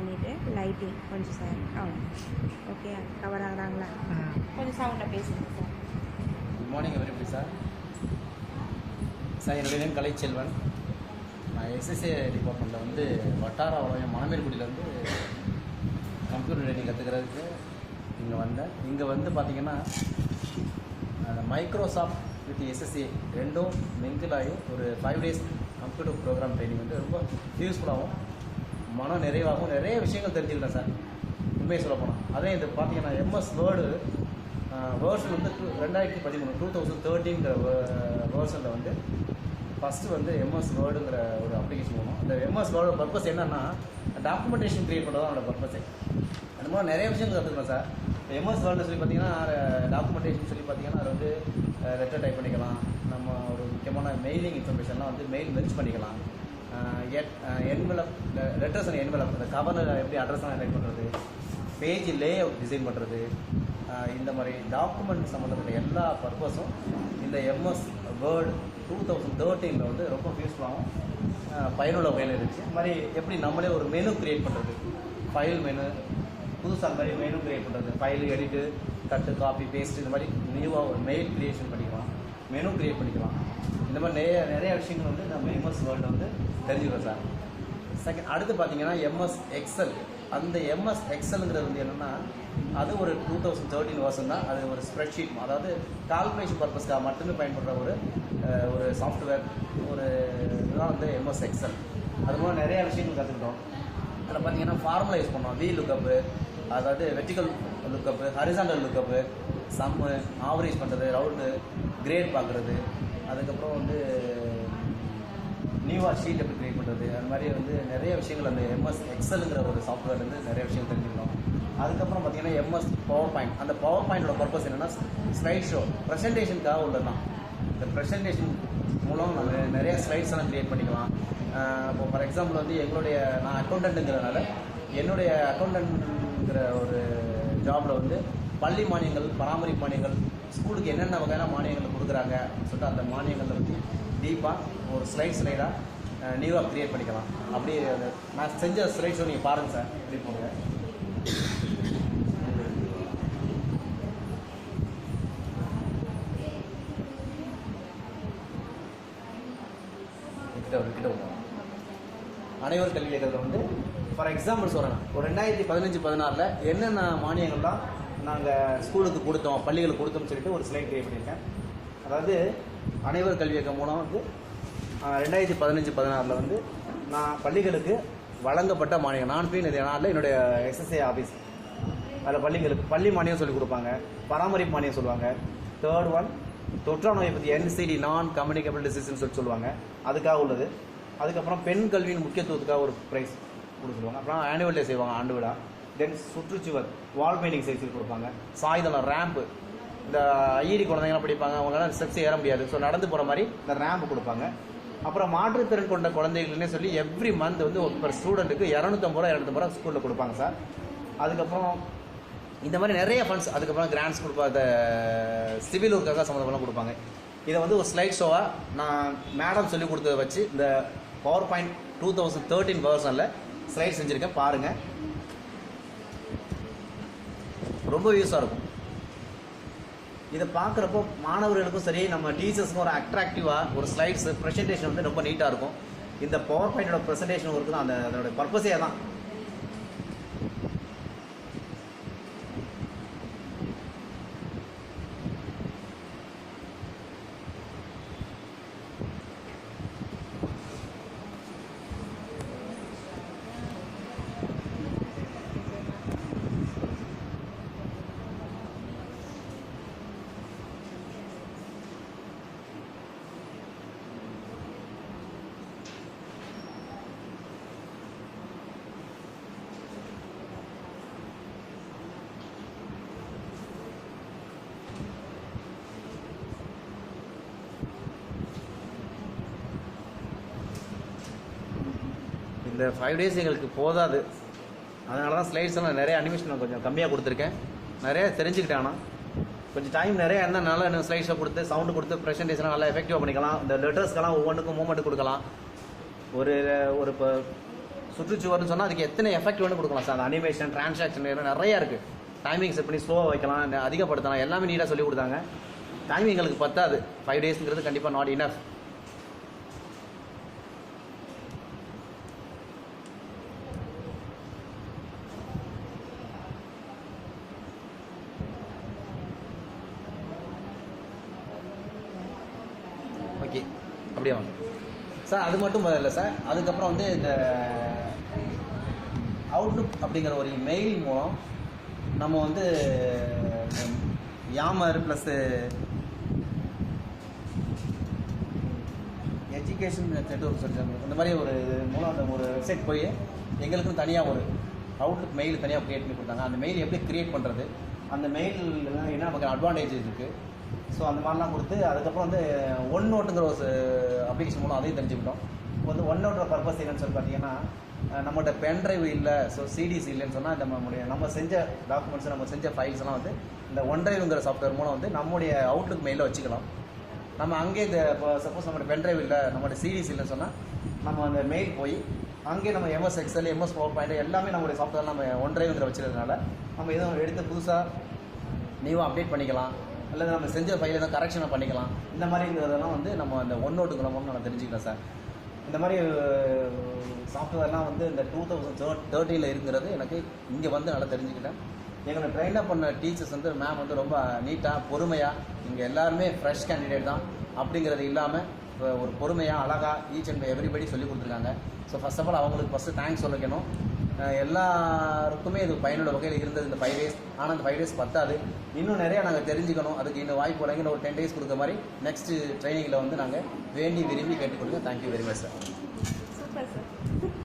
பண்ணிவிட்டு லைட்டிங் கொஞ்சம் sir okay cover ஆகுறாங்களா? கொஞ்சம் சவுண்டாக பேசுங்க sir. Good morning everybody sir. Sir என்னுடைய நேம் கலைச்செல்வன். நான் எஸ்எஸ்ஏ டிபார்ட்மெண்ட்டில் வந்து வட்டார வளையம் மணமேல்குடியிலேருந்து கம்ப்யூட்டர் ட்ரைனிங் கற்றுக்கிறதுக்கு இங்கே வந்தேன். இங்கே வந்து பார்த்திங்கன்னா மைக்ரோசாஃப்ட் வித் எஸ்எஸ்ஏ ரெண்டும் மிங்கிள் ஆகி ஒரு 5 days கம்ப்யூட்டர் ப்ரோக்ராம் ட்ரைனிங் வந்து ரொம்ப யூஸ்ஃபுல்லாகவும் மனம் நிறைவாகவும் நிறைய விஷயங்கள் தெரிஞ்சுக்கிட்டேன் சார். உண்மையை சொல்ல போனால் அதே இது பார்த்திங்கன்னா எம்எஸ் வேர்டு வேர்ஷன் வந்து 2013 2013ங்கிற வேர்ஷனில் வந்து ஃபஸ்ட்டு வந்து எம்எஸ் வேர்டுங்கிற ஒரு அப்ளிகேஷன் போகணும். அந்த எம்எஸ் வேர்டு பர்பஸ் என்னென்னா டாக்குமெண்டேஷன் க்ரியேட் பண்ணுறது அதோட பர்பஸே. அந்த மாதிரி நிறைய விஷயங்கள் கற்றுக்கணும் சார். எம்எஸ் வேர்டில் சொல்லி பார்த்தீங்கன்னா டாக்குமெண்டேஷன் சொல்லி பார்த்தீங்கன்னா அது வந்து லெட்டர் டைப் பண்ணிக்கலாம். நம்ம ஒரு முக்கியமான மெயிலிங் இன்ஃபர்மேஷன்லாம் வந்து மெயில் மெர்ஜ் பண்ணிக்கலாம். என்வெலப் லெட்டர்ஸ் அண்ட் என்வெலப் அந்த கவரில் எப்படி அட்ரஸ்லாம் டைப் பண்ணுறது, பேஜ் லே அவுட் டிசைன் பண்ணுறது, இந்த மாதிரி டாக்குமெண்ட் சம்மந்தப்பட்ட எல்லா பர்பஸும் இந்த எம்எஸ் வேர்டு 2013 வந்து ரொம்ப யூஸ்ஃபுல்லாகவும் பயனுள்ள வகையில் இருந்துச்சு. இது மாதிரி எப்படி நம்மளே ஒரு மெனு க்ரியேட் பண்ணுறது, ஃபைல் மெனு புதுசாக அந்த மாதிரி மெனு க்ரியேட் பண்ணுறது, file edit cut copy paste இந்த மாதிரி நியூவாக ஒரு மெயில் க்ரியேஷன் பண்ணிக்கலாம், மெனு க்ரியேட் பண்ணிக்கலாம். இந்த மாதிரி நிறைய விஷயங்கள் வந்து நம்ம எம்எஸ் வேர்டில் வந்து தெரிஞ்சுக்கிறோம் சார். செகண்ட் அடுத்து பார்த்தீங்கன்னா எம்எஸ் எக்ஸல். அந்த எம்எஸ் எக்ஸலுங்கிறது வந்து என்னென்னா அது ஒரு 2013 வருஷம் தான். அது ஒரு ஸ்ப்ரெட்ஷீட், அதாவது கால்குலேஷன் பர்பஸ்க்காக மட்டுமே பயன்படுற ஒரு சாஃப்ட்வேர் ஒரு இதுதான் வந்து எம்எஸ் எக்ஸல். அது மூலம் நிறைய விஷயங்கள் கற்றுக்கிட்டோம். அதில் பார்த்தீங்கன்னா ஃபார்முலா யூஸ் பண்ணோம். வி லுக்கப்பு, அதாவது வெர்டிக்கல் லுக்கப்பு, ஹரிசாண்டல் லுக்கப்பு, சம்மு, ஆவரேஜ் பண்ணுறது, ரவுண்டு, கிரேட் பார்க்குறது, அதுக்கப்புறம் வந்து நியூவாக ஷீட் எப்படி க்ரியேட் பண்ணுறது, அது மாதிரி வந்து நிறைய விஷயங்கள் அந்த எம்எஸ் எக்ஸலுங்கிற ஒரு சாஃப்ட்வேர்லேருந்து நிறைய விஷயம் தெரிஞ்சுக்கணும். அதுக்கப்புறம் பார்த்தீங்கன்னா எம்எஸ் பவர் பாயிண்ட். அந்த பவர் பாயிண்டோட பர்பஸ் என்னென்னா ஸ்லைட் ஷோ ப்ரெசன்டேஷனுக்காக உள்ளதுதான். இந்த ப்ரெசன்டேஷன் மூலம் நம்ம நிறைய ஸ்லைட்ஸ் எல்லாம் க்ரியேட் பண்ணிக்கலாம். இப்போ ஃபார் எக்ஸாம்பிள் வந்து நான் அக்கௌண்டன்ட்டுங்கிறதுனால என்னுடைய அக்கௌண்டன்ட்ங்கிற ஒரு ஜாபில் வந்து பள்ளி மானியங்கள், பராமரிப்பு மானியங்கள், ஸ்கூலுக்கு என்னென்ன வகையான மானியங்கள் கொடுக்குறாங்க சொல்லிட்டு அந்த மானியங்களை பற்றி டீப்பாக ஒரு ஸ்லைடாக நியூவாக க்ரியேட் பண்ணிக்கலாம். அப்படியே நான் செஞ்ச ஸ்லைட் ஷோ நீங்கள் பாருங்கள் சார். எப்படி போங்க கிட்ட அனைவர் கல்வி இயக்கத்தில் வந்து ஃபார் எக்ஸாம்பிள் சொல்கிறேன், ஒரு 2015-16 என்னென்ன மானியங்கள்லாம் நாங்கள் ஸ்கூலுக்கு கொடுத்தோம், பள்ளிகளுக்கு கொடுத்தோம்னு சொல்லிட்டு ஒரு ஸ்லைட் க்ரியேட் பண்ணியிருக்கேன். அதாவது அனைவர் கல்வி இயக்கம் மூலம் வந்து 2015-16 வந்து நான் பள்ளிகளுக்கு வழங்கப்பட்ட மானியம் நான் போய் நாளில் என்னுடைய எஸ்எஸ்ஏ ஆஃபீஸ் அதில் பள்ளிகளுக்கு பள்ளி மானியம் சொல்லிக் கொடுப்பாங்க, பராமரிப்பு மானியம் சொல்லுவாங்க. தேர்ட் ஒன் தொற்றா நோயை பற்றி NCD நான் கம்யூனிகபிள் டிசீஸ்ன்னு சொல்லுவாங்க, அதுக்காக உள்ளது. அதுக்கப்புறம் பெண் கல்வியின் முக்கியத்துவத்துக்காக ஒரு ப்ரைஸ் கொடுத்துருவாங்க. அப்புறம் ஆனுவல் டே செய்வாங்க, ஆண்டு விழா. தென் சுற்றுச்சுவர் வால் பெயிண்டிங் செய்து கொடுப்பாங்க. சாய்தளம் ரேம்ப்பு, இந்த ஐடி குழந்தைங்களாம் படிப்பாங்க, அவங்களால ஸ்டெப்ஸ் ஏற முடியாது, ஸோ நடந்து போகிற மாதிரி இந்த ரேம்ப் கொடுப்பாங்க. அப்புறம் மாற்றுத்திறன் கொண்ட குழந்தைகள்னே சொல்லி எவ்ரி மந்த் வந்து ஒரு ஸ்டூடெண்ட்டுக்கு 250 ரூபா ஸ்கூலில் கொடுப்பாங்க சார். அதுக்கப்புறம் இந்த மாதிரி நிறைய ஃபண்ட்ஸ், அதுக்கப்புறம் கிராண்ட்ஸ் கொடுப்பாங்க, சிவில் ஒர்க்காக சம்மந்தப்பெல்லாம் கொடுப்பாங்க. இதை வந்து ஒரு ஸ்லைட் ஷோவாக நான் மேடம் சொல்லி கொடுத்ததை வச்சு இந்த பவர் பாயிண்ட் 2013 வெர்ஷனில் ஸ்லைட் செஞ்சுருக்கேன், பாருங்கள். ரொம்ப யூஸாக இருக்கும். இதை பார்க்குறப்போ மாணவர்களுக்கும் சரி நம்ம டீச்சர்ஸுக்கும் ஒரு அட்ராக்டிவாக ஒரு ஸ்லைட்ஸு ப்ரெசன்டேஷன் வந்து ரொம்ப நீட்டாக இருக்கும். இந்த பவர் பாயிண்டோட ப்ரெசன்டேஷன் ஒர்க்கு தான் அதோட பர்பஸே தான். இந்த 5 days எங்களுக்கு போதாது, அதனால தான் ஸ்லைட்ஸ் எல்லாம் நிறைய அனிமேஷன் கொஞ்சம் கம்மியாக கொடுத்துருக்கேன். நிறைய தெரிஞ்சுக்கிட்டேன். ஆனால் கொஞ்சம் டைம் நிறைய இருந்தால் நல்லா இன்னும் ஸ்லைட்ஸை கொடுத்து சவுண்டு கொடுத்து ப்ரெசன்டேஷனாக நல்லா எஃபெக்டிவாக பண்ணிக்கலாம். இந்த லெட்டர்ஸ்க்கெல்லாம் ஒவ்வொன்றுக்கும் மூமெண்ட் கொடுக்கலாம். ஒரு இப்போ சுற்றுச்சுவர்னு சொன்னால் அதுக்கு எத்தனை எஃபெக்ட் வேணும் கொடுக்கலாம் சார். அந்த அனிமேஷன், டிரான்சாக்ஷன் நிறையா இருக்குது. டைமிங் செட் பண்ணி ஸ்லோவாக வைக்கலாம், அதிகப்படுத்தலாம், எல்லாமே நீட்டாக சொல்லி கொடுத்தாங்க. டைமிங் எங்களுக்கு பத்தாது. 5 டேஸ்ங்கிறது கண்டிப்பாக நாட் இனஃப். ஓகே, அப்படியே வாங்க சார். அது மட்டும் இல்லை சார், அதுக்கப்புறம் வந்து இந்த அவுட்லுக் அப்படிங்கிற ஒரு மெயில் மூலம் நம்ம வந்து யாமர் ப்ளஸ்ஸு எஜுகேஷன் நெட்வொர்க் சொல்லி இந்த மாதிரி ஒரு மூலம் அந்த ஒரு வெப்சைட் போய் எங்களுக்குன்னு தனியாக ஒரு அவுட்லுக் மெயில் தனியாக க்ரியேட் பண்ணி கொடுத்தாங்க. அந்த மெயில் எப்படி க்ரியேட் பண்ணுறது, அந்த மெயில் என்ன நமக்கு அட்வான்டேஜ் இருக்குது, ஸோ அந்த மாதிரிலாம் கொடுத்து அதுக்கப்புறம் வந்து ஒன் நோட்டுங்கிற ஒரு அப்ளிகேஷன் மூலம் அதையும் தெரிஞ்சுக்கிட்டோம். இப்போ வந்து ஒன் நோட்டோட பர்பஸ் என்னன்னு சொல்லி பார்த்தீங்கன்னா, நம்மகிட்ட பென்ட்ரைவ் இல்லை, ஸோ சிடிஸ் இல்லைன்னு சொன்னால் நம்ம செஞ்ச டாக்குமெண்ட்ஸ், நம்ம செஞ்ச ஃபைல்ஸ் எல்லாம் வந்து இந்த ஒன் டிரைவ்ங்கிற சாஃப்ட்வேர் மூலம் வந்து நம்முடைய அவுட்லுக் மெயிலில் வச்சுக்கலாம். நம்ம அங்கே இந்த இப்போ சப்போஸ் நம்மளோட பென்ட்ரைவ் இல்லை, நம்மளோட சிடிஸ் இல்லைன்னு சொன்னால் நம்ம அந்த மெயில் போய் அங்கே நம்ம MS எக்ஸல், MS PowerPoint எல்லாமே நம்மளுடைய சாஃப்ட்வேர் நம்ம ஒன் டிரைவ்ங்கிற வச்சுருந்ததுனால நம்ம எதுவும் எடுத்து புதுசாக நியூவாக அப்டேட் பண்ணிக்கலாம், அல்லது நம்ம செஞ்ச ஃபைல் எதாவது கரெக்ஷனை பண்ணிக்கலாம். இந்த மாதிரிங்கிறதெல்லாம் வந்து நம்ம அந்த ஒன் நோட்டுங்கிற மூலம் நம்ம தெரிஞ்சுக்கலாம் சார். இந்த மாதிரி சாஃப்ட்வேர்லாம் வந்து இந்த 2013 இருக்கிறது எனக்கு இங்கே வந்து நல்லா தெரிஞ்சுக்கிட்டேன். எங்களை ட்ரெயின் அப் பண்ண டீச்சர்ஸ் வந்து மேம் வந்து ரொம்ப நீட்டாக பொறுமையாக, இங்கே எல்லாருமே ஃப்ரெஷ் கேண்டிடேட் தான் அப்படிங்கிறது இல்லாமல் ஒரு பொறுமையாக அழகாக ஈச் அண்ட் எவ்ரிபடி சொல்லி கொடுத்துருக்காங்க. ஸோ ஃபர்ஸ்ட் ஆஃப் ஆல் அவங்களுக்கு ஃபஸ்ட்டு தேங்க்ஸ் சொல்லிக்கணும். எல்லாருக்குமே இது பயனுள்ள வகையில் இருந்தது இந்த 5 டேஸ். ஆனால் அந்த 5 டேஸ் பத்தாது, இன்னும் நிறையா நாங்கள் தெரிஞ்சுக்கணும். அதுக்கு இன்னும் வாய்ப்பு வழங்கி ஒரு 10 டேஸ் கொடுக்குற மாதிரி நெக்ஸ்ட்டு ட்ரைனிங்கில் வந்து நாங்கள் வேண்டி விரும்பி கேட்டுக்கொடுங்க. Thank you very much sir.